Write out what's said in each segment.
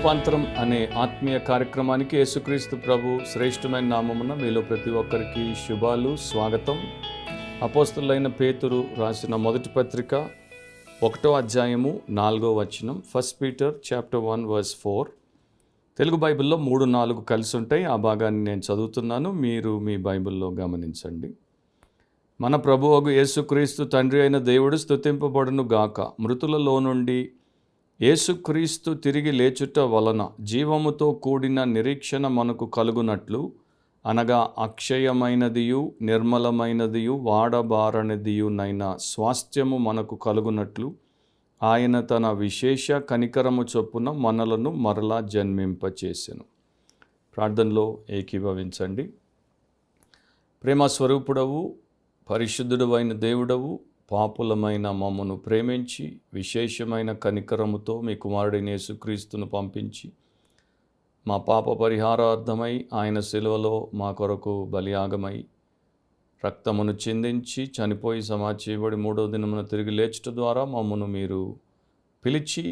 రూపాంతరం అనే ఆత్మీయ కార్యక్రమానికి యేసుక్రీస్తు ప్రభు శ్రేష్టమైన నామమున మీలో ప్రతి ఒక్కరికి శుభాలు, స్వాగతం. అపోస్తలులైన పేతురు రాసిన మొదటి పత్రిక 1వ అధ్యాయము 4వ వచనం. 1 పీటర్ చాప్టర్ 1 వర్స్ 4. తెలుగు బైబిల్లో 3-4 కలిసి ఉంటాయి. ఆ భాగాన్ని నేను చదువుతున్నాను, మీరు మీ బైబిల్లో గమనించండి. మన ప్రభువగు యేసుక్రీస్తు తండ్రి అయిన దేవుడు స్తుతింపబడును గాక. మృతులలో నుండి యేసుక్రీస్తు తిరిగి లేచుట వలన జీవముతో కూడిన నిరీక్షణ మనకు కలుగునట్లు, అనగా అక్షయమైనదియు నిర్మలమైనదియు వాడబారనిదియునైన స్వాస్థ్యము మనకు కలుగునట్లు ఆయన తన విశేష కనికరము చొప్పున మనలను మరలా జన్మింపచేసెను. ప్రార్థనలో ఏకీభవించండి. ప్రేమ స్వరూపుడవు, పరిశుద్ధుడు అయిన దేవుడవు, పాపులమైన మమ్మను ప్రేమించి విశేషమైన కనికరముతో మీ కుమారుడైన యేసుక్రీస్తును పంపించి మా పాప పరిహారార్థమై ఆయన శిలువలో మా కొరకు బలియాగమై రక్తమును చిందించి చనిపోయి సమాధి చేయబడి 3వ దినమున తిరిగి లేచుట ద్వారా మమ్మను మీరు పిలిచి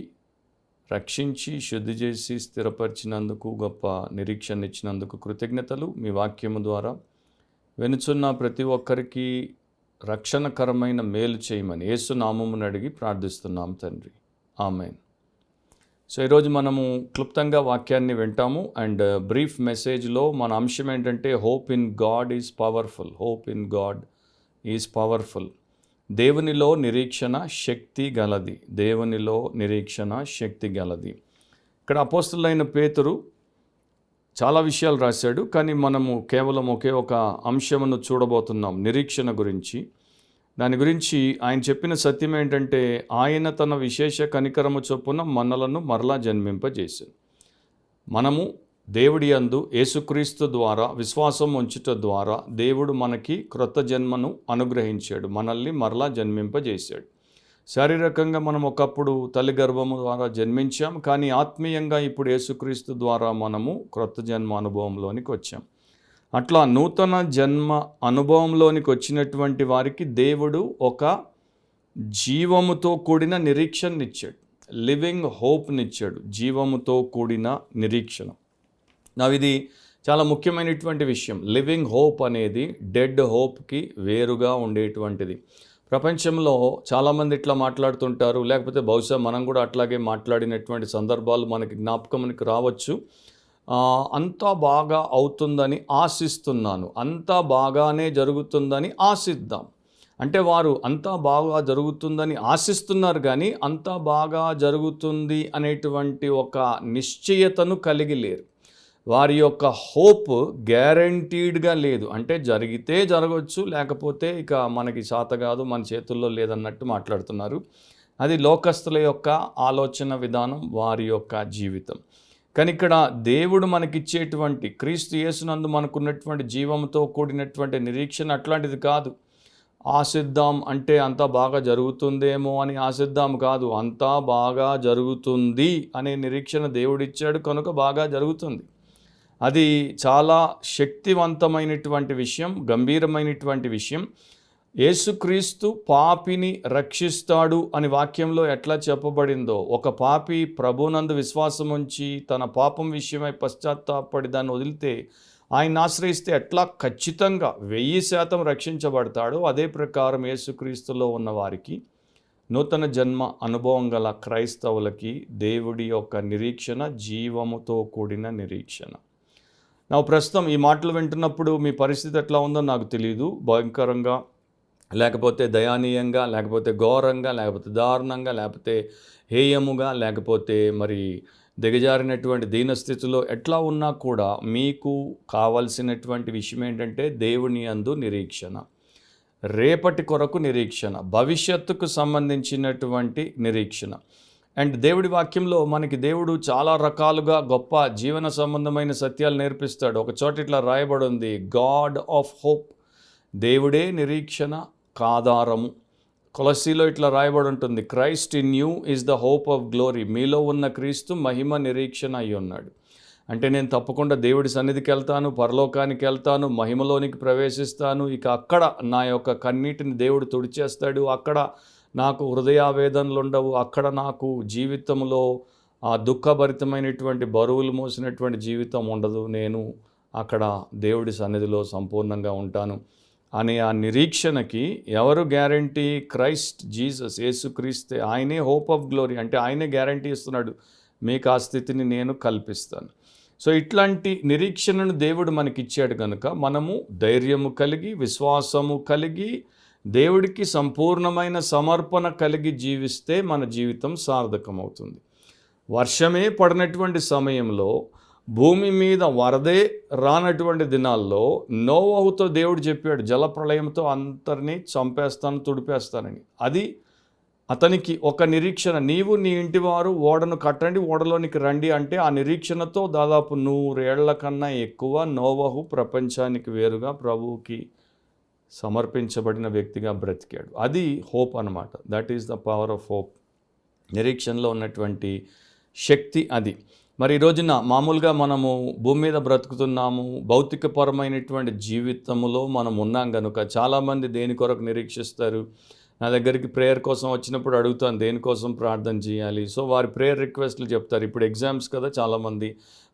రక్షించి శుద్ధి చేసి స్థిరపరిచినందుకు, గొప్ప నిరీక్షణ ఇచ్చినందుకు కృతజ్ఞతలు. మీ వాక్యము ద్వారా వినుచున్న ప్రతి ఒక్కరికి రక్షణకరమైన మేలు చేయమని యేసు నామమును అడిగి ప్రార్థిస్తున్నాం తండ్రి, ఆమేన్. సో ఈరోజు మనము క్లుప్తంగా వాక్యాన్ని వింటాము. అండ్ బ్రీఫ్ మెసేజ్లో మన అంశం ఏంటంటే hope in God is powerful. Hope in God is powerful. దేవునిలో నిరీక్షణ శక్తి గలది. దేవునిలో నిరీక్షణ శక్తి గలది. ఇక్కడ అపోస్తలులైన పేతురు చాలా విషయాలు రాశాడు, కానీ మనము కేవలం ఒకే ఒక అంశమును చూడబోతున్నాం, నిరీక్షణ గురించి. దాని గురించి ఆయన చెప్పిన సత్యం ఏంటంటే ఆయన తన విశేష కనికరము చొప్పున మనలను మరలా జన్మింపజేశాడు. మనము దేవుడి యందు యేసుక్రీస్తు ద్వారా విశ్వాసం ఉంచుట ద్వారా దేవుడు మనకి క్రొత్త జన్మను అనుగ్రహించాడు, మనల్ని మరలా జన్మింపజేశాడు. శారీరకంగా మనం ఒకప్పుడు తల్లి గర్భము ద్వారా జన్మించాం, కానీ ఆత్మీయంగా ఇప్పుడు యేసుక్రీస్తు ద్వారా మనము క్రొత్త జన్మ అనుభవంలోనికి వచ్చాం. అట్లా నూతన జన్మ అనుభవంలోనికి వచ్చినటువంటి వారికి దేవుడు ఒక జీవముతో కూడిన నిరీక్షణనిచ్చాడు, లివింగ్ హోప్నిచ్చాడు, జీవముతో కూడిన నిరీక్షణ. ఇది చాలా ముఖ్యమైనటువంటి విషయం. లివింగ్ హోప్ అనేది డెడ్ హోప్కి వేరుగా ఉండేటువంటిది. ప్రపంచంలో చాలామంది ఇట్లా మాట్లాడుతుంటారు, లేకపోతే బహుశా మనం కూడా అట్లాగే మాట్లాడినటువంటి సందర్భాలు మనకి జ్ఞాపకానికి రావచ్చు. అంతా బాగా అవుతుందని ఆశిస్తున్నాను, అంతా బాగానే జరుగుతుందని ఆశిద్దాం. అంటే వారు అంతా బాగా జరుగుతుందని ఆశిస్తున్నారు, కానీ అంతా బాగా జరుగుతుంది అనేటువంటి ఒక నిశ్చయతను కలిగి లేరు. వారి యొక్క హోప్ గ్యారంటీడ్గా లేదు. అంటే జరిగితే జరగవచ్చు, లేకపోతే ఇక మనకి చేత కాదు, మన చేతుల్లో లేదన్నట్టు మాట్లాడుతున్నారు. అది లోకస్తుల యొక్క ఆలోచన విధానం, వారి యొక్క జీవితం. కానీ ఇక్కడ దేవుడు మనకిచ్చేటువంటి క్రీస్తు యేసునందు మనకున్నటువంటి జీవంతో కూడినటువంటి నిరీక్షణ అట్లాంటిది కాదు. ఆశిద్దాం అంటే అంతా బాగా జరుగుతుందేమో అని ఆశిద్దాం కాదు, అంతా బాగా జరుగుతుంది అనే నిరీక్షణ దేవుడిచ్చాడు, కనుక బాగా జరుగుతుంది. అది చాలా శక్తివంతమైనటువంటి విషయం, గంభీరమైనటువంటి విషయం. యేసుక్రీస్తు పాపిని రక్షిస్తాడు అని వాక్యంలో ఎట్లా చెప్పబడిందో, ఒక పాపి ప్రభునందు విశ్వాసం ఉంచి తన పాపం విషయమై పశ్చాత్తాపడి దాన్ని వదిలితే, ఆయన ఆశ్రయిస్తే ఎట్లా ఖచ్చితంగా 1000% రక్షించబడతాడో, అదే ప్రకారం యేసుక్రీస్తులో ఉన్న వారికి, నూతన జన్మ అనుభవం గల క్రైస్తవులకి దేవుడి యొక్క నిరీక్షణ జీవముతో కూడిన నిరీక్షణ. ప్రస్తుతం ఈ మాటలు వింటున్నప్పుడు మీ పరిస్థితి ఎట్లా ఉందో నాకు తెలియదు. భయంకరంగా, లేకపోతే దయానీయంగా, లేకపోతే ఘోరంగా, లేకపోతే దారుణంగా, లేకపోతే హేయముగా, లేకపోతే మరి దిగజారినటువంటి దీనస్థితిలో ఎట్లా ఉన్నా కూడా మీకు కావలసినటువంటి విషయం ఏంటంటే దేవుని యందు నిరీక్షణ, రేపటి కొరకు నిరీక్షణ, భవిష్యత్తుకు సంబంధించినటువంటి నిరీక్షణ. అండ్ దేవుడి వాక్యంలో మనకి దేవుడు చాలా రకాలుగా గొప్ప జీవన సంబంధమైన సత్యాలు నేర్పిస్తాడు. ఒక చోట ఇట్లా రాయబడి ఉంది, గాడ్ ఆఫ్ హోప్, దేవుడే నిరీక్షణ కాధారము. కొలస్సీలో ఇట్లా రాయబడి ఉంటుంది, Christ in you is the hope of glory, మీలో ఉన్న క్రీస్తు మహిమ నిరీక్షణ అయి ఉన్నాడు. అంటే నేను తప్పకుండా దేవుడి సన్నిధికి వెళ్తాను, పరలోకానికి వెళ్తాను, మహిమలోనికి ప్రవేశిస్తాను, ఇక అక్కడ నా యొక్క కన్నీటిని దేవుడు తుడిచేస్తాడు, అక్కడ నాకు హృదయావేదనలు ఉండవు, అక్కడ నాకు జీవితంలో ఆ దుఃఖభరితమైనటువంటి బరువులు మోసినటువంటి జీవితం ఉండదు, నేను అక్కడ దేవుడి సన్నిధిలో సంపూర్ణంగా ఉంటాను అనే ఆ నిరీక్షణకి ఎవరు గ్యారంటీ? క్రైస్ట్ జీసస్, యేసుక్రీస్తే. ఆయనే హోప్ ఆఫ్ గ్లోరీ, అంటే ఆయనే గ్యారంటీ ఇస్తున్నాడు, మీకు ఆ స్థితిని నేను కల్పిస్తాను. సో ఇట్లాంటి నిరీక్షణను దేవుడు మనకిచ్చాడు కనుక మనము ధైర్యము కలిగి, విశ్వాసము కలిగి, దేవుడికి సంపూర్ణమైన సమర్పణ కలిగి జీవిస్తే మన జీవితం సార్థకమవుతుంది. వర్షమే పడినటువంటి సమయంలో, భూమి మీద వరదే రానటువంటి దినాల్లో నోవహుతో దేవుడు చెప్పాడు, జలప్రళయంతో అందరినీ చంపేస్తాను, తుడిపేస్తానని. అది అతనికి ఒక నిరీక్షణ. నీవు నీ ఇంటివారు ఓడను కట్టండి, ఓడలోనికి రండి అంటే ఆ నిరీక్షణతో దాదాపు 100 ఏళ్ల కన్నా ఎక్కువ నోవహు ప్రపంచానికి వేరుగా ప్రభువుకి సమర్పించబడిన వ్యక్తిగా బ్రతికాడు. అది హోప్ అన్నమాట. That is the power of hope. నిరీక్షణలో ఉన్నటువంటి శక్తి అది. మరి ఈ రోజున మామూలుగా మనము భూమి మీద బ్రతుకుతున్నాము, భౌతికపరమైనటువంటి జీవితంలో మనం ఉన్నాం కనుక చాలామంది దేని కొరకు నిరీక్షిస్తారు? నా దగ్గరికి ప్రేయర్ కోసం వచ్చినప్పుడు అడుగుతాను, దేనికోసం ప్రార్థన చేయాలి? సో వారి ప్రేయర్ రిక్వెస్ట్లు చెప్తారు. ఇప్పుడు ఎగ్జామ్స్ కదా, చాలామంది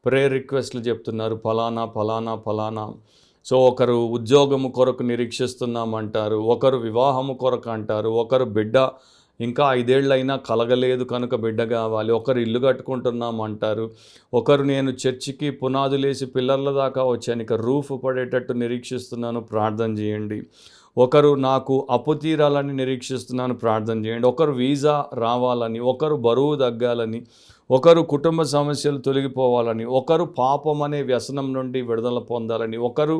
ప్రేయర్ రిక్వెస్ట్లు చెప్తున్నారు, ఫలానా ఫలానా ఫలానా. సో ఒకరు ఉద్యోగము కొరకు నిరీక్షిస్తున్నామంటారు, ఒకరు వివాహము కొరకు అంటారు, ఒకరు బిడ్డ ఇంకా 5 ఏళ్ళైనా కలగలేదు కనుక బిడ్డ కావాలి, ఒకరు ఇల్లు కట్టుకుంటున్నాం అంటారు, ఒకరు నేను చర్చికి పునాదులేసి పిల్లర్ల దాకా వచ్చాను, ఇక రూఫ్ పడేటట్టు నిరీక్షిస్తున్నాను, ప్రార్థన చేయండి. ఒకరు నాకు అప్పు తీరాలని నిరీక్షిస్తున్నాను, ప్రార్థన చేయండి. ఒకరు వీసా రావాలని, ఒకరు బరువు తగ్గాలని, ఒకరు కుటుంబ సమస్యలు తొలగిపోవాలని, ఒకరు పాపం అనే వ్యసనం నుండి విడుదల పొందాలని, ఒకరు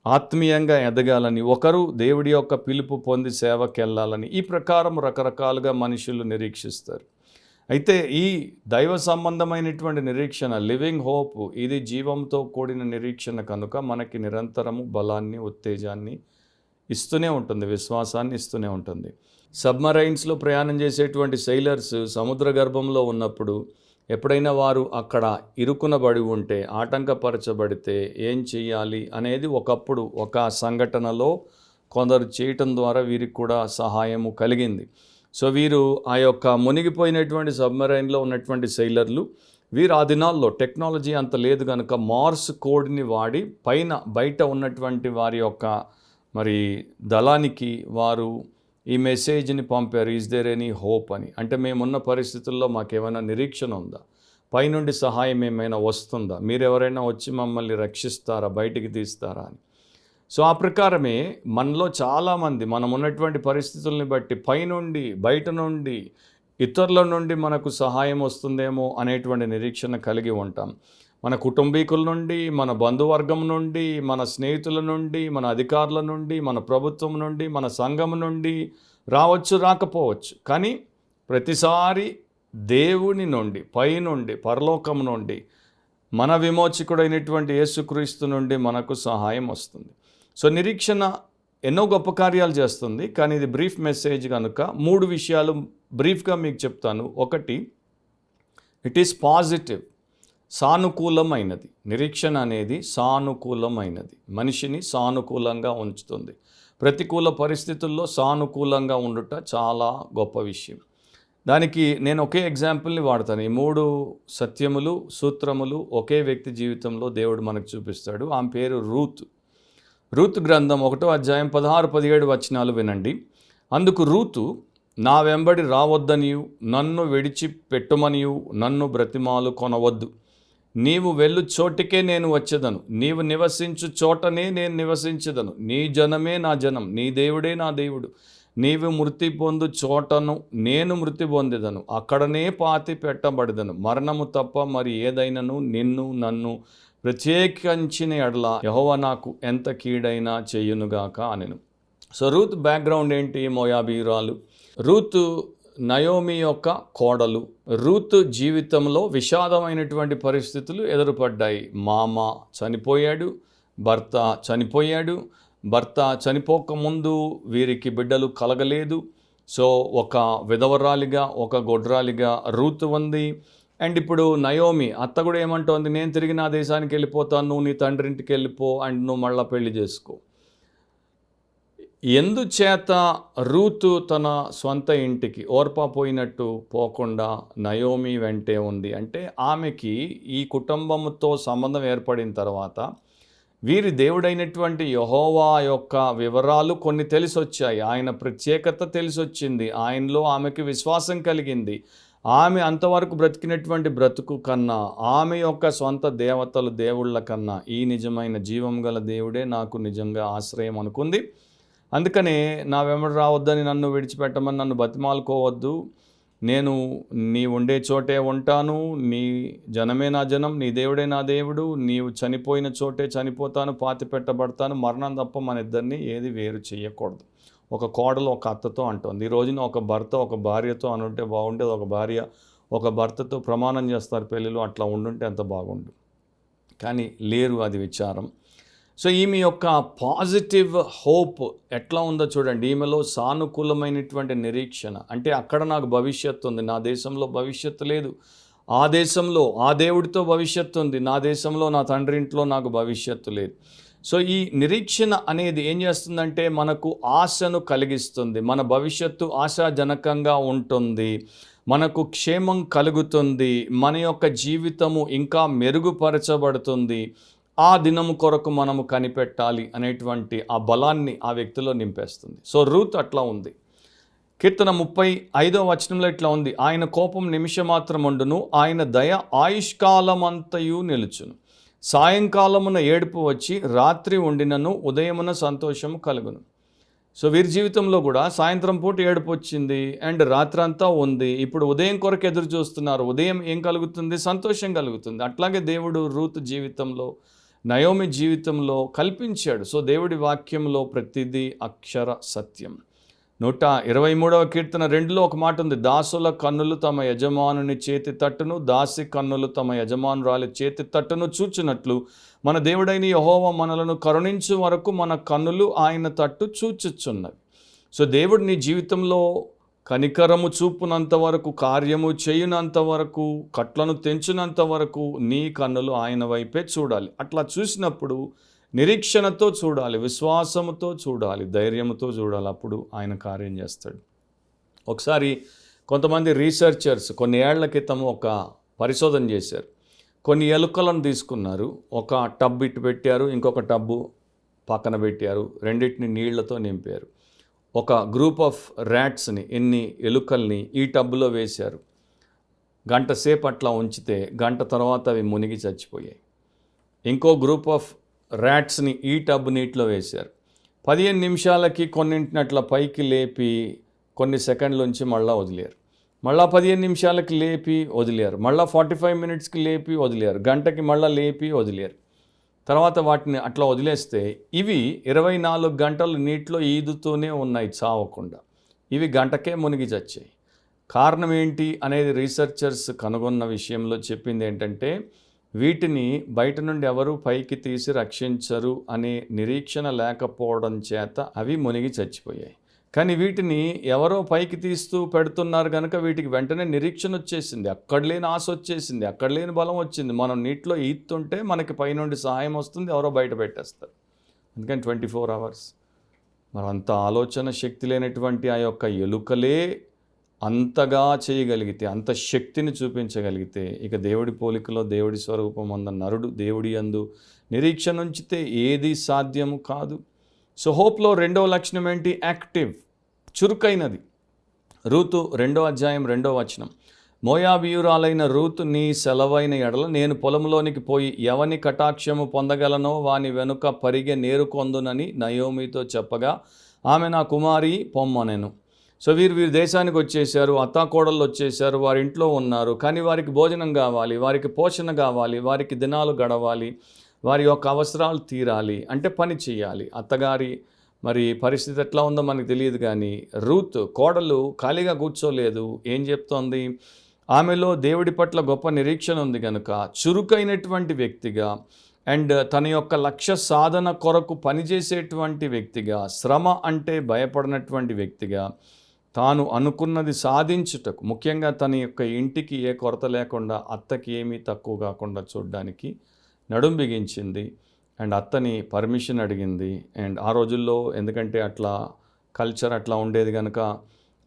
ఆత్మీయంగా ఎదగాలని, ఒకరు దేవుడి యొక్క పిలుపు పొంది సేవకి వెళ్ళాలని. ఈ ప్రకారం రకరకాలుగా మనుషులు నిరీక్షిస్తారు. అయితే ఈ దైవ సంబంధమైనటువంటి నిరీక్షణ, లివింగ్ హోప్, ఇది జీవంతో కూడిన నిరీక్షణ కనుక మనకి నిరంతరము బలాన్ని, ఉత్తేజాన్ని ఇస్తూనే ఉంటుంది, విశ్వాసాన్ని ఇస్తూనే ఉంటుంది. సబ్మరైన్స్లో ప్రయాణం చేసేటువంటి సెయిలర్స్ సముద్ర గర్భంలో ఉన్నప్పుడు ఎప్పుడైనా వారు అక్కడ ఇరుకునబడి ఉంటే, ఆటంకపరచబడితే ఏం చేయాలి అనేది ఒకప్పుడు ఒక సంఘటనలో కొందరు చేయటం ద్వారా వీరికి కూడా సహాయము కలిగింది. సో వీరు ఆ యొక్క మునిగిపోయినటువంటి సబ్మరైన్లో ఉన్నటువంటి సెయిలర్లు, వీరు ఆ దినాల్లో టెక్నాలజీ అంత లేదు కనుక మార్స్ కోడ్ని వాడి బయట ఉన్నటువంటి వారి యొక్క మరి దళానికి వారు ఈ మెసేజ్ని పంపారు, ఈజ్ దేర్ ఎనీ హోప్ అని. అంటే మేమున్న పరిస్థితుల్లో మాకేమైనా నిరీక్షణ ఉందా, పైనుండి సహాయం ఏమైనా వస్తుందా, మీరెవరైనా వచ్చి మమ్మల్ని రక్షిస్తారా, బయటికి తీస్తారా అని. సో ఆ ప్రకారమే మనలో చాలామంది మనం ఉన్నటువంటి పరిస్థితుల్ని బట్టి పైనుండి, బయట నుండి, ఇతరుల నుండి మనకు సహాయం వస్తుందేమో అనేటువంటి నిరీక్షణ కలిగి ఉంటాం. మన కుటుంబీకుల నుండి, మన బంధువర్గం నుండి, మన స్నేహితుల నుండి, మన అధికారుల నుండి, మన ప్రభుత్వం నుండి, మన సంఘం నుండి రావచ్చు, రాకపోవచ్చు. కానీ ప్రతిసారి దేవుని నుండి, పైనుండి, పరలోకం నుండి, మన విమోచకుడైనటువంటి యేసుక్రీస్తు నుండి మనకు సహాయం వస్తుంది. సో నిరీక్షణ ఎన్నో గొప్ప కార్యాలు చేస్తుంది. కానీ ఇది బ్రీఫ్ మెసేజ్ కనుక 3 విషయాలు బ్రీఫ్గా మీకు చెప్తాను. ఒకటి, ఇట్ ఈస్ పాజిటివ్, సానుకూలమైనది. నిరీక్షణ అనేది సానుకూలమైనది, మనిషిని సానుకూలంగా ఉంచుతుంది. ప్రతికూల పరిస్థితుల్లో సానుకూలంగా ఉండుట చాలా గొప్ప విషయం. దానికి నేను ఒకే ఎగ్జాంపుల్ని వాడతాను. ఈ 3 సత్యములు, సూత్రములు ఒకే వ్యక్తి జీవితంలో దేవుడు మనకు చూపిస్తాడు. ఆమె పేరు రూత్. రూత్ గ్రంథం 1వ అధ్యాయం 16-17 వచనాలు వినండి. అందుకు రూతు, నా వెంబడి రావద్దనియు, నన్ను విడిచిపెట్టుమనియు నన్ను బ్రతిమాలు కొనవద్దు. నీవు వెళ్ళు చోటికే నేను వచ్చేదను, నీవు నివసించు చోటనే నేను నివసించదను. నీ జనమే నా జనం, నీ దేవుడే నా దేవుడు. నీవు మృతి పొందు చోటను నేను మృతి పొందేదను, అక్కడనే పాతి పెట్టబడదను. మరణము తప్ప మరి ఏదైనాను నిన్ను నన్ను ప్రత్యేకించిన ఎడల యెహోవా నాకు ఎంత కీడైనా చెయ్యునుగాక అనెను. సో రూత్ బ్యాక్గ్రౌండ్ ఏంటి? మోయాబీయురాలు. రూత్ నయోమి యొక్క కోడలు. రూత్ జీవితంలో విషాదమైనటువంటి పరిస్థితులు ఎదురుపడ్డాయి. మామ చనిపోయాడు, భర్త చనిపోయాడు. భర్త చనిపోకముందు వీరికి బిడ్డలు కలగలేదు. సో ఒక విధవరాలిగా, ఒక గొడ్రాలిగా రూత్ ఉంది. అండ్ ఇప్పుడు నయోమి అత్త కూడా ఏమంటోంది, నేను తిరిగి నా దేశానికి వెళ్ళిపోతాను, నువ్వు నీ తండ్రింటికి వెళ్ళిపో అండ్ నువ్వు మళ్ళీ పెళ్లి చేసుకో. ఎందుచేత రూతు తన స్వంత ఇంటికి ఓర్పా పోయినట్టు పోకుండా నయోమి వెంటే ఉంది అంటే, ఆమెకి ఈ కుటుంబంతో సంబంధం ఏర్పడిన తర్వాత వీరి దేవుడైనటువంటి యెహోవా యొక్క వివరాలు కొన్ని తెలిసొచ్చాయి. ఆయన ప్రత్యేకత తెలిసొచ్చింది. ఆయనలో ఆమెకి విశ్వాసం కలిగింది. ఆమె అంతవరకు బ్రతికినటువంటి బ్రతుకు కన్నా, ఆమె యొక్క సొంత దేవతలు దేవుళ్ళ కన్నా ఈ నిజమైన జీవం గల దేవుడే నాకు నిజంగా ఆశ్రయం అనుకుంది. అందుకనే నా వెంబడి రావద్దని, నన్ను విడిచిపెట్టమని నన్ను బతిమాలుకోవద్దు, నేను నీ ఉండే చోటే ఉంటాను, నీ జనమే నా జనం, నీ దేవుడే నా దేవుడు, నీవు చనిపోయిన చోటే చనిపోతాను, పాతి పెట్టబడతాను, మరణం తప్ప మన ఇద్దరిని ఏది వేరు చేయకూడదు. ఒక కోడలు ఒక అత్తతో అంటుంది. ఈ రోజున ఒక భర్త ఒక భార్యతో అనుంటే బాగుండేది. ఒక భార్య ఒక భర్తతో ప్రమాణం చేస్తారు పెళ్ళిలో, అట్లా ఉండుంటే ఎంత బాగుండు. కానీ లేరు, అది విచారం. సో ఈమె యొక్క పాజిటివ్ హోప్ ఎట్లా ఉందో చూడండి. ఈమెలో సానుకూలమైనటువంటి నిరీక్షణ. అంటే అక్కడ నాకు భవిష్యత్తు ఉంది, నా దేశంలో భవిష్యత్తు లేదు. ఆ దేశంలో ఆ దేవుడితో భవిష్యత్తు ఉంది, నా దేశంలో నా తండ్రి ఇంట్లో నాకు భవిష్యత్తు లేదు. సో ఈ నిరీక్షణ అనేది ఏం చేస్తుందంటే మనకు ఆశను కలిగిస్తుంది. మన భవిష్యత్తు ఆశాజనకంగా ఉంటుంది, మనకు క్షేమం కలుగుతుంది, మన యొక్క జీవితము ఇంకా మెరుగుపరచబడుతుంది. ఆ దినము కొరకు మనము కనిపెట్టాలి అనేటువంటి ఆ బలాన్ని ఆ వ్యక్తిలో నింపేస్తుంది. సో రూత్ అట్లా ఉంది. కీర్తన 35వ వచనంలో ఇట్లా ఉంది, ఆయన కోపం నిమిషమాత్రం ఉండును, ఆయన దయ ఆయుష్కాలమంతయు నిలుచును. సాయంకాలమున ఏడుపు వచ్చి రాత్రి ఉండినను ఉదయమున సంతోషము కలుగును. సో వీరి జీవితంలో కూడా సాయంత్రం పూట ఏడుపు వచ్చింది అండ్ రాత్రంతా ఉంది. ఇప్పుడు ఉదయం కొరకు ఎదురు చూస్తున్నారు. ఉదయం ఏం కలుగుతుంది? సంతోషం కలుగుతుంది. అట్లాగే దేవుడు రూతు జీవితంలో, నయోమి జీవితంలో కల్పించాడు. సో దేవుడి వాక్యంలో ప్రతిదీ అక్షర సత్యం. 123వ కీర్తన 2లో ఒక మాట ఉంది, దాసుల కన్నులు తమ యజమానుని చేతి తట్టును, దాసి కన్నులు తమ యజమానురాలి చేతి తట్టును చూచినట్లు మన దేవుడైన యెహోవా మనలను కరుణించు వరకు మన కన్నులు ఆయన తట్టు చూచుచున్నవి. సో దేవుడు నీ జీవితంలో కనికరము చూపునంత వరకు, కార్యము చేయునంత వరకు, కట్లను తెంచునంత వరకు నీ కన్నులు ఆయన వైపే చూడాలి. అట్లా చూసినప్పుడు నిరీక్షణతో చూడాలి, విశ్వాసముతో చూడాలి, ధైర్యంతో చూడాలి. అప్పుడు ఆయన కార్యం చేస్తాడు. ఒకసారి కొంతమంది రీసెర్చర్స్ కొన్ని ఏళ్ల క్రితం ఒక పరిశోధన చేశారు. కొన్ని ఎలుకలను తీసుకున్నారు, ఒక టబ్ ఇటు పెట్టారు, ఇంకొక టబ్బు పక్కన పెట్టారు, రెండింటిని నీళ్లతో నింపారు. ఒక గ్రూప్ ఆఫ్ ర్యాట్స్ని, ఎన్ని ఎలుకల్ని ఈ టబ్బులో వేశారు. గంట సేపు అట్లా ఉంచితే గంట తర్వాత అవి మునిగి చచ్చిపోయాయి. ఇంకో గ్రూప్ ఆఫ్ ర్యాట్స్ని ఈ టబ్ నీటిలో వేశారు. 15 నిమిషాలకి కొన్నింటిని అట్లా పైకి లేపి కొన్ని సెకండ్ల నుంచి మళ్ళీ వదిలేరు. మళ్ళీ 15 నిమిషాలకి లేపి వదిలేరు. మళ్ళీ 45 మినిట్స్కి లేపి వదిలేరు. గంటకి మళ్ళీ లేపి వదిలేరు. తర్వాత వాటిని అట్లా వదిలేస్తే ఇవి 24 గంటలు నీటిలో ఈదుతూనే ఉన్నాయి చావకుండా. ఇవి గంటకే మునిగి చచ్చాయి. కారణం ఏంటి అనేది రీసెర్చర్స్ కనుగొన్న విషయంలో చెప్పింది ఏంటంటే, వీటిని బయట నుండి ఎవరు పైకి తీసి రక్షించరు అనే నిరీక్షణ లేకపోవడం చేత అవి మునిగి చచ్చిపోయాయి. కానీ వీటిని ఎవరో పైకి తీస్తూ పెడుతున్నారు కనుక వీటికి వెంటనే నిరీక్షణ వచ్చేసింది, అక్కడ లేని ఆశ వచ్చేసింది, అక్కడ లేని బలం వచ్చింది. మనం నీటిలో ఈదుతుంటే మనకి పైనుండి సహాయం వస్తుంది, ఎవరో బయట పెట్టేస్తారు. అందుకని 24 hours. మరి అంత ఆలోచన శక్తి లేనటువంటి ఆ యొక్క ఎలుకలే అంతగా చేయగలిగితే, అంత శక్తిని చూపించగలిగితే, ఇక దేవుడి పోలికలో దేవుడి స్వరూపం అన్న నరుడు దేవుడి యందు నిరీక్షణ ఉంచితే ఏది సాధ్యము కాదు. సో హోప్లో రెండవ లక్షణం ఏంటి? యాక్టివ్, చురుకైనది. రూతు 2వ అధ్యాయం 2వ వచనం, మోయాబీయురాలైన రూతు నీ సెలవైన ఎడల నేను పొలంలోనికి పోయి ఎవని కటాక్షము పొందగలనో వాని వెనుక పరిగె నేరుకొందునని నయోమితో చెప్పగా ఆమె నా కుమారి పొమ్మనెను. సో వీరు దేశానికి వచ్చేసారు, అత్తాకోడళ్ళు వచ్చేసారు, వారి ఇంట్లో ఉన్నారు. కానీ వారికి భోజనం కావాలి, వారికి పోషణ కావాలి, వారికి దినాలు గడవాలి, వారి యొక్క అవసరాలు తీరాలి, అంటే పని చేయాలి. అత్తగారి మరి పరిస్థితి ఎట్లా ఉందో మనకు తెలియదు. కానీ రూత్ కోడలు ఖాళీగా కూర్చోలేదు. ఏం చెప్తోంది? ఆమెలో దేవుడి పట్ల గొప్ప నిరీక్షణ ఉంది కనుక చురుకైనటువంటి వ్యక్తిగా అండ్ తన యొక్క లక్ష్య సాధన కొరకు పనిచేసేటువంటి వ్యక్తిగా, శ్రమ అంటే భయపడినటువంటి వ్యక్తిగా, తాను అనుకున్నది సాధించుటకు, ముఖ్యంగా తన యొక్క ఇంటికి ఏ కొరత లేకుండా, అత్తకి ఏమీ తక్కువ కాకుండా చూడడానికి నడుం బిగించింది. అండ్ అత్తని పర్మిషన్ అడిగింది. అండ్ ఆ రోజుల్లో ఎందుకంటే అట్లా కల్చర్ అట్లా ఉండేది కనుక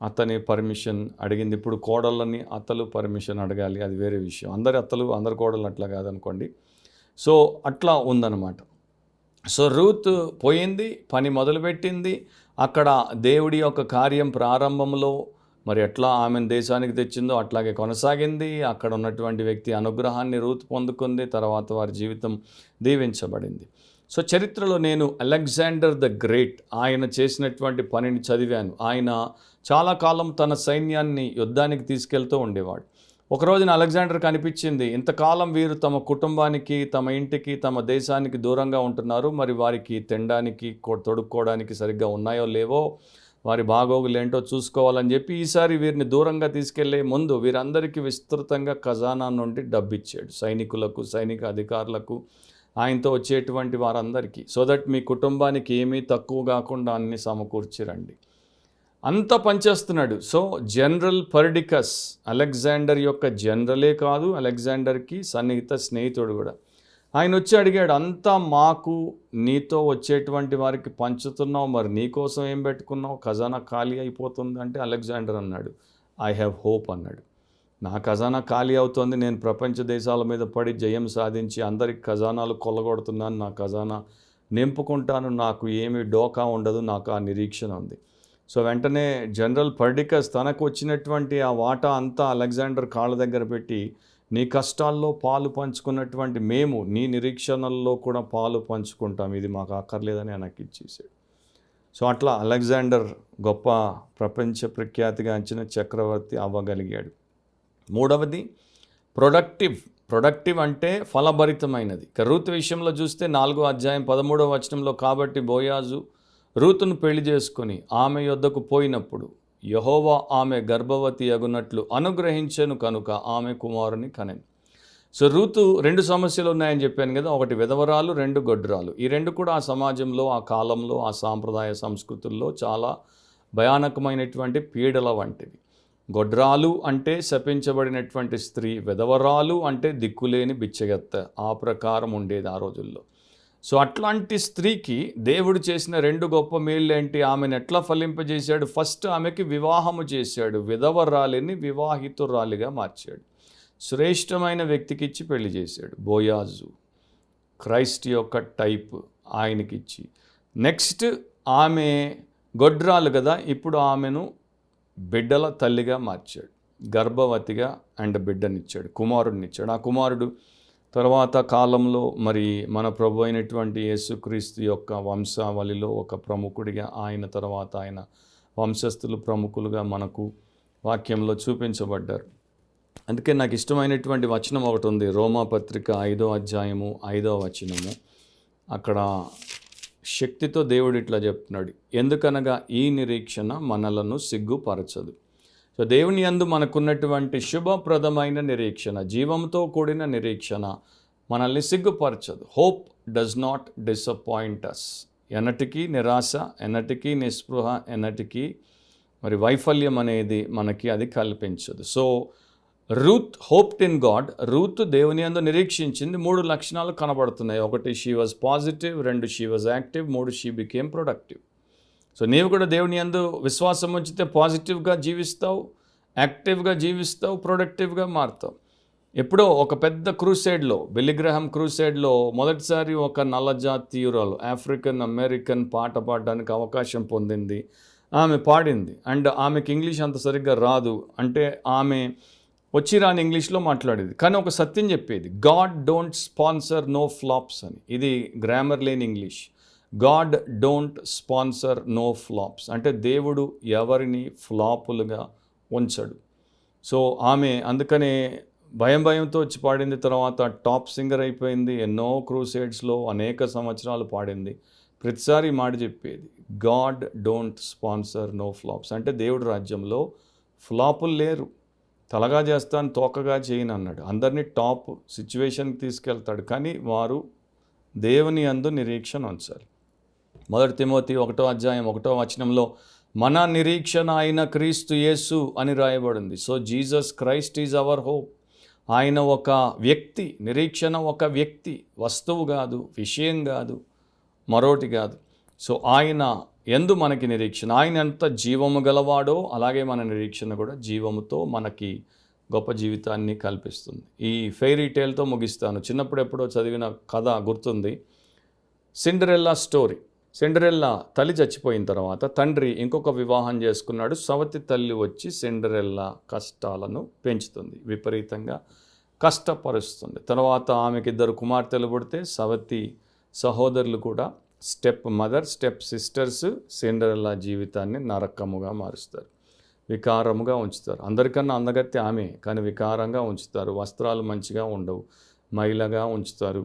అత్తని పర్మిషన్ అడిగింది. ఇప్పుడు కోడళ్ళని అత్తలు పర్మిషన్ అడగాలి, అది వేరే విషయం. అందరి అత్తలు అందరి కోడళ్ళు అట్లా కాదనుకోండి. సో అట్లా ఉందన్నమాట. సో రూత్ పోయింది, పని మొదలుపెట్టింది. అక్కడ దేవుడి యొక్క కార్యం ప్రారంభంలో మరి ఎట్లా ఆమెను దేశానికి తెచ్చిందో అట్లాగే కొనసాగింది. అక్కడ ఉన్నటువంటి వ్యక్తి అనుగ్రహాన్ని రూత్ పొందుకుంది. తర్వాత వారి జీవితం దీవించబడింది. సో చరిత్రలో నేను అలెగ్జాండర్ ద గ్రేట్ ఆయన చేసినటువంటి పనిని చదివాను. ఆయన చాలా కాలం తన సైన్యాన్ని యుద్ధానికి తీసుకెళ్తూ ఉండేవాడు. ఒక రోజున అలెగ్జాండర్కి అనిపించింది, ఇంతకాలం వీరు తమ కుటుంబానికి, తమ ఇంటికి, తమ దేశానికి దూరంగా ఉంటున్నారు. మరి వారికి తినడానికి, తొడుక్కోవడానికి సరిగ్గా ఉన్నాయో లేవో, వారి బాగోగులు ఏంటో చూసుకోవాలని చెప్పి ఈసారి వీరిని దూరంగా తీసుకెళ్లే ముందు వీరందరికీ విస్తృతంగా ఖజానా నుండి డబ్బిచ్చాడు. సైనికులకు, సైనిక అధికారులకు, ఆయనతో వచ్చేటువంటి వారందరికీ. సో దట్ మీ కుటుంబానికి ఏమీ తక్కువ కాకుండా అన్ని సమకూర్చిరండి. అంతా పనిచేస్తున్నాడు. సో జనరల్ పర్డికస్ అలెగ్జాండర్ యొక్క జనరలే కాదు, అలెగ్జాండర్కి సన్నిహిత స్నేహితుడు కూడా. ఆయన వచ్చి అడిగాడు, అంతా మాకు నీతో వచ్చేటువంటి వారికి పంచుతున్నావు, మరి నీకోసం ఏం పెట్టుకున్నావు, ఖజానా ఖాళీ అయిపోతుంది అంటే అలెగ్జాండర్ అన్నాడు, ఐ హ్యావ్ హోప్ అన్నాడు. నా ఖజానా ఖాళీ అవుతుంది, నేను ప్రపంచ దేశాల మీద పడి జయం సాధించి అందరికి ఖజానాలు కొల్లగొడుతున్నాను, నా ఖజానా నింపుకుంటాను, నాకు ఏమీ డోకా ఉండదు, నాకు ఆ నిరీక్షణ ఉంది. సో వెంటనే జనరల్ పర్డికస్ తనకు వచ్చినటువంటి ఆ వాటా అంతా అలెగ్జాండర్ కాళ్ళ దగ్గర పెట్టి, నీ కష్టాల్లో పాలు పంచుకున్నటువంటి మేము నీ నిరీక్షణల్లో కూడా పాలు పంచుకుంటాం, ఇది మాకు అక్కర్లేదని ఆయనకి ఇచ్చేసాడు. సో అట్లా అలెగ్జాండర్ గొప్ప ప్రపంచ ప్రఖ్యాతిగాంచిన చక్రవర్తి అవ్వగలిగాడు. మూడవది ప్రొడక్టివ్ అంటే ఫలభరితమైనది. రూతు విషయంలో చూస్తే 4వ అధ్యాయం 13వ వచనంలో, కాబట్టి బోయాజు రూతును పెళ్లి చేసుకుని ఆమె యొద్దకు పోయినప్పుడు యెహోవా ఆమె గర్భవతి అగునట్లు అనుగ్రహించెను కనుక ఆమె కుమారుని కనెను. సో రూతు 2 సమస్యలు ఉన్నాయని చెప్పాను కదా, ఒకటి విధవరాలు, 2 గొడ్రాలు. ఈ 2 కూడా ఆ సమాజంలో, ఆ కాలంలో, ఆ సాంప్రదాయ సంస్కృతుల్లో చాలా భయానకమైనటువంటి పీడల వంటివి. గొడ్రాలు అంటే శపించబడినటువంటి స్త్రీ, విధవరాలు అంటే దిక్కులేని బిచ్చగెత్త. ఆ ప్రకారం ఉండేది ఆ రోజుల్లో. సో అట్లాంటి స్త్రీకి దేవుడు చేసిన 2 గొప్ప మేళ్ళు ఏంటి, ఆమెను ఎట్లా ఫలింపజేశాడు? ఫస్ట్ ఆమెకి వివాహము చేశాడు, విధవరాలిని వివాహితురాలిగా మార్చాడు, శ్రేష్టమైన వ్యక్తికి ఇచ్చి పెళ్లి చేశాడు. బోయాజు క్రైస్ట్ యొక్క టైప్ ఆయనకిచ్చి, నెక్స్ట్ ఆమె గొడ్రాలు కదా, ఇప్పుడు ఆమెను బిడ్డల తల్లిగా మార్చాడు, గర్భవతిగా అండ్ బిడ్డనిచ్చాడు, కుమారుడినిచ్చాడు. ఆ కుమారుడు తర్వాత కాలంలో మరి మన ప్రభు అయినటువంటి యేసుక్రీస్తు యొక్క వంశావళిలో ఒక ప్రముఖుడిగా, ఆయన తర్వాత ఆయన వంశస్థులు ప్రముఖులుగా మనకు వాక్యంలో చూపించబడ్డారు. అందుకే నాకు ఇష్టమైనటువంటి వచనం ఒకటి ఉంది, రోమాపత్రిక 5వ అధ్యాయము 5వ వచనము. అక్కడ శక్తితో దేవుడు ఇట్లా చెప్తున్నాడు, ఎందుకనగా ఈ నిరీక్షణ మనలను సిగ్గుపరచదు. సో దేవుని యందు మనకున్నటువంటి శుభప్రదమైన నిరీక్షణ, జీవంతో కూడిన నిరీక్షణ మనల్ని సిగ్గుపరచదు. Hope does not disappoint us. ఎన్నటికీ నిరాశ, ఎన్నటికీ నిస్పృహ, ఎన్నటికీ మరి వైఫల్యం అనేది మనకి అది కల్పించదు. So Ruth hoped in God. Ruth దేవుని యందు నిరీక్షించింది. 3 లక్షణాలు కనబడుతున్నాయి. ఒకటి, she was positive. 2, she was active. 3, she became productive. So నీవు కూడా దేవుని యందు విశ్వాసం ఉంచితే పాజిటివ్గా జీవిస్తావు, యాక్టివ్గా జీవిస్తావు, ప్రొడక్టివ్గా మారుతావు. ఎప్పుడో ఒక పెద్ద క్రూసేడ్లో, బిల్లీగ్రహాం క్రూసేడ్లో మొదటిసారి ఒక నల్లజాతీయురాలు, ఆఫ్రికన్ అమెరికన్ పాట పాడడానికి అవకాశం పొందింది. ఆమె పాడింది. అండ్ ఆమెకి ఇంగ్లీష్ అంత సరిగ్గా రాదు. అంటే ఆమె వచ్చి రాని ఇంగ్లీష్లో మాట్లాడేది, కానీ ఒక సత్యం చెప్పేది, God don't sponsor no flops అని. ఇది గ్రామర్ లేని English. God don't sponsor no flops అంటే దేవుడు ఎవరిని ఫ్లాపులుగా ఉంచడు. సో ఆమె అందుకనే భయంతో వచ్చి పాడింది. తర్వాత టాప్ సింగర్ అయిపోయింది. ఎన్నో క్రూసేడ్స్లో అనేక సంవత్సరాలు పాడింది. ప్రతిసారి మాట చెప్పేది, God don't sponsor no flops అంటే దేవుడి రాజ్యంలో ఫ్లాపులు లేరు. తలగా చేస్తాను, తోకగా చేయను అన్నాడు. అందరినీ టాప్ సిచ్యువేషన్కి తీసుకెళ్తాడు, కానీ వారు దేవుని యందు నిరీక్షణ ఉంచాలి. 1 తిమోతి 1వ అధ్యాయం 1వ వచనంలో మన నిరీక్షణ అయిన క్రీస్తు యేసు అని రాయబడింది. So Jesus Christ is our hope. ఆయన ఒక వ్యక్తి, నిరీక్షణ ఒక వ్యక్తి, వస్తువు కాదు, విషయం కాదు, మరోటి కాదు. సో ఆయన యందు మనకి నిరీక్షణ. ఆయన ఎంత జీవము గలవాడో అలాగే మన నిరీక్షణ కూడా జీవముతో మనకి గొప్ప జీవితాన్ని కల్పిస్తుంది. ఈ ఫెయిరీ టేల్తో ముగిస్తాను. చిన్నప్పుడు ఎప్పుడో చదివిన కథ గుర్తుంది. Cinderella story. సిండరెల్లా తల్లి చచ్చిపోయిన తర్వాత తండ్రి ఇంకొక వివాహం చేసుకున్నాడు. సవతి తల్లి వచ్చి సిండరెల్లా కష్టాలను పెంచుతుంది, విపరీతంగా కష్టపరుస్తుంది. తర్వాత ఆమెకి 2 కుమార్తెలు పుడితే సవతి సహోదరులు కూడా step mother, step sisters Cinderella జీవితాన్ని నరకముగా మారుస్తారు, వికారముగా ఉంచుతారు. అందరికన్నా అందగత్తి ఆమె, కానీ వికారంగా ఉంచుతారు. వస్త్రాలు మంచిగా ఉండవు, మైలగా ఉంచుతారు,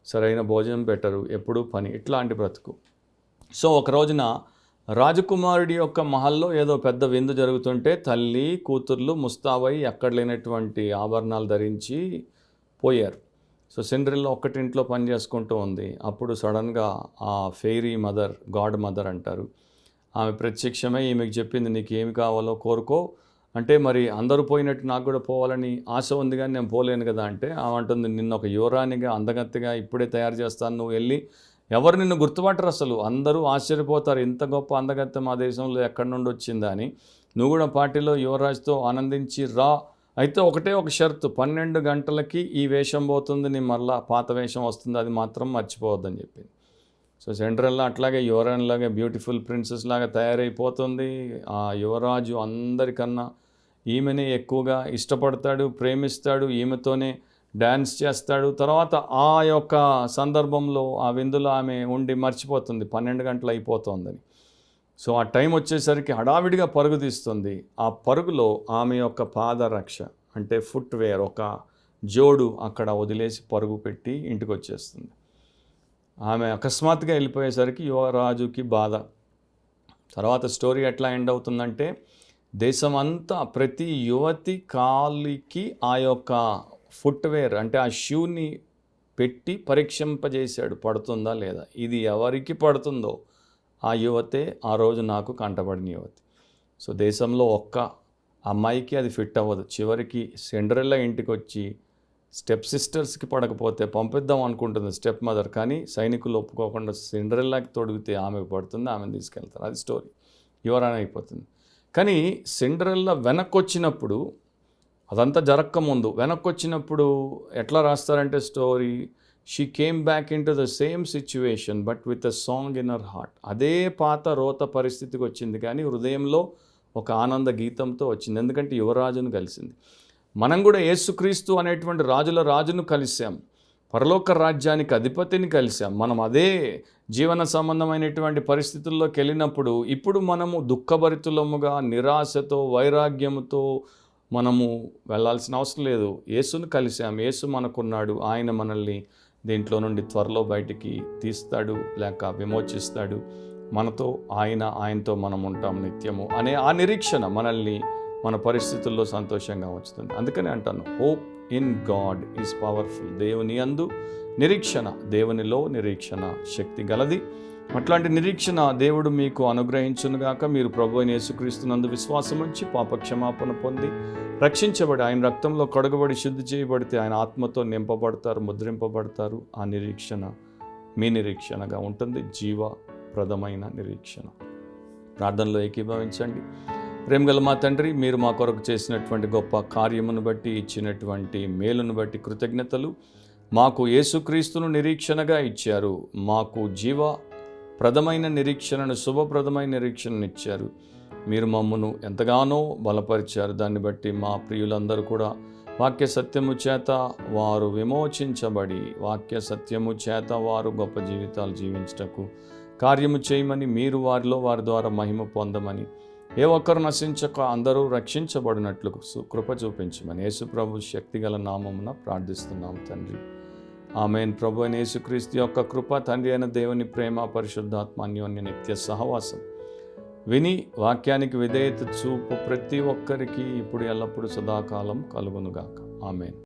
సరైన భోజనం పెట్టరు, ఎప్పుడూ పని, ఇట్లాంటి బ్రతుకు. సో ఒక రోజున రాజకుమారుడి యొక్క మహల్లో ఏదో పెద్ద విందు జరుగుతుంటే తల్లి కూతుర్లు ముస్తాబై ఎక్కడ లేనటువంటి ఆభరణాలు ధరించి పోయారు. సో సిండ్రెల్లా ఒక్కటింట్లో పని చేసుకుంటూ ఉంది. అప్పుడు సడన్గా ఆ ఫెయిరీ మదర్, గాడ్ మదర్ అంటారు, ఆమె ప్రత్యక్షమై ఈమెకు చెప్పింది, నీకు ఏమి కావాలో కోరుకో. అంటే మరి అందరూ పోయినట్టు నాకు కూడా పోవాలని ఆశ ఉంది కానీ నేను పోలేను కదా అంటే ఆమె అంటుంది, నిన్ను ఒక యువరాణిగా అందగత్తిగా ఇప్పుడే తయారు చేస్తాను, నువ్వు వెళ్ళి ఎవరు నిన్ను గుర్తుపట్టరు, అసలు అందరూ ఆశ్చర్యపోతారు, ఇంత గొప్ప అందగత్తె మా దేశంలో ఎక్కడి నుండి వచ్చిందా అని. నువ్వు కూడా పార్టీలో యువరాజుతో ఆనందించి రా. అయితే ఒకటే ఒక షరతు, 12 గంటలకి ఈ వేషం పోతుంది, నీ మళ్ళా పాత వేషం వస్తుంది, అది మాత్రం మర్చిపోవద్దని చెప్పింది. సో సిండ్రెల్లా అట్లాగే యువరాణిలాగా బ్యూటిఫుల్ ప్రిన్సెస్ లాగా తయారైపోతుంది. ఆ యువరాజు అందరికన్నా ఈమెనే ఎక్కువగా ఇష్టపడతాడు, ప్రేమిస్తాడు, ఈమెతోనే డ్యాన్స్ చేస్తాడు. తర్వాత ఆ యొక్క సందర్భంలో ఆ విందులో ఆమె ఉండి మర్చిపోతుంది, 12 గంటలు అయిపోతుందని. సో ఆ టైం వచ్చేసరికి హడావిడిగా పరుగు తీస్తుంది. ఆ పరుగులో ఆమె యొక్క పాదరక్ష అంటే ఫుట్వేర్, ఒక జోడు అక్కడ వదిలేసి పరుగు పెట్టి ఇంటికి వచ్చేస్తుంది. ఆమె అకస్మాత్తుగా వెళ్ళిపోయేసరికి యువరాజుకి బాధ. తర్వాత స్టోరీ ఎట్లా ఎండ్ అవుతుందంటే, దేశమంతా ప్రతి యువతి కాలికి ఆ యొక్క ఫుట్వేర్ అంటే ఆ షూని పెట్టి పరీక్షింపజేశాడు, పడుతుందా లేదా. ఇది ఎవరికి పడుతుందో ఆ యువతే ఆ రోజు నాకు కంటపడిన యువతి. సో దేశంలో ఒక్క అమ్మాయికి అది ఫిట్ అవ్వదు. చివరికి సిండ్రెల్లా ఇంటికి వచ్చి స్టెప్ సిస్టర్స్కి పడకపోతే పంపిద్దాం అనుకుంటుంది స్టెప్ మదర్, కానీ సైనికులు ఒప్పుకోకుండా సిండ్రెల్లాకి తొడిగితే ఆమెకు పడుతుంది, ఆమెను తీసుకెళ్తారు. అది స్టోరీ, యువరాణి అయిపోతుంది. కానీ సిండ్రెల్లా వెనక్కి వచ్చినప్పుడు, అదంతా జరగకముందు వెనక్కి వచ్చినప్పుడు ఎట్లా రాస్తారంటే story, she came back into the same situation but with a song in her heart. అదే పాత రోత పరిస్థితికి వచ్చింది, కానీ హృదయంలో ఒక ఆనంద గీతంతో వచ్చింది, ఎందుకంటే యువరాజును కలిసింది. మనం కూడా యేసుక్రీస్తు అనేటువంటి రాజును కలిసాం, పరలోక రాజ్యానికి అధిపతిని కలిసాం. మనం అదే జీవన సంబంధమైనటువంటి పరిస్థితుల్లోకి వెళ్ళినప్పుడు ఇప్పుడు మనము దుఃఖభరితులముగా, నిరాశతో, వైరాగ్యముతో మనము వెళ్ళాల్సిన అవసరం లేదు. యేసును కలిసాం, యేసు మనకున్నాడు, ఆయన మనల్ని దీంట్లో నుండి త్వరలో బయటికి తీస్తాడు, లేక విమోచిస్తాడు. మనతో ఆయనతో మనం ఉంటాం నిత్యము అనే ఆ నిరీక్షణ మనల్ని మన పరిస్థితుల్లో సంతోషంగా ఉంచుతుంది. అందుకని అంటాను, hope in God is powerful. దేవుని యందు నిరీక్షణ, దేవునిలో నిరీక్షణ శక్తి గలది. అట్లాంటి నిరీక్షణ దేవుడు మీకు అనుగ్రహించునుగాక. మీరు ప్రభువైన యేసుక్రీస్తునందు విశ్వాసం ఉంచి పాపక్షమాపణ పొంది రక్షించబడి ఆయన రక్తంలో కడుగబడి శుద్ధి చేయబడితే ఆయన ఆత్మతో నింపబడతారు, ముద్రింపబడతారు. ఆ నిరీక్షణ మీ నిరీక్షణగా ఉంటుంది, జీవప్రదమైన నిరీక్షణ. ప్రార్థనలో ఏకీభవించండి. ప్రేమగల మా తండ్రి, మీరు మా కొరకు చేసినటువంటి గొప్ప కార్యమును బట్టి, ఇచ్చినటువంటి మేలును బట్టి కృతజ్ఞతలు. మాకు యేసుక్రీస్తును నిరీక్షణగా ఇచ్చారు, మాకు జీవప్రదమైన నిరీక్షణను, శుభప్రదమైన నిరీక్షణను ఇచ్చారు. మీరు మమ్మను ఎంతగానో బలపరిచారు. దాన్ని బట్టి మా ప్రియులందరూ కూడా వాక్య సత్యము చేత వారు విమోచించబడి, వాక్య సత్యము చేత వారు గొప్ప జీవితాలు జీవించటకు కార్యము చేయమని, మీరు వారిలో వారి ద్వారా మహిమ పొందమని, ఏ ఒక్కరు నశించక అందరూ రక్షించబడినట్లు కృప చూపించమని యేసు ప్రభు శక్తిగల నామమున ప్రార్థిస్తున్నాం తండ్రి. ఆమేన్. ప్రభు అయిన యేసుక్రీస్తు యొక్క కృప, తండ్రి అయిన దేవుని ప్రేమ, పరిశుద్ధాత్మ అన్యోన్య నిత్య సహవాసం విని వాక్యానికి విధేయత చూపు ప్రతి ఒక్కరికి ఇప్పుడు ఎల్లప్పుడూ సదాకాలం కలుగునుగాక. ఆమేన్.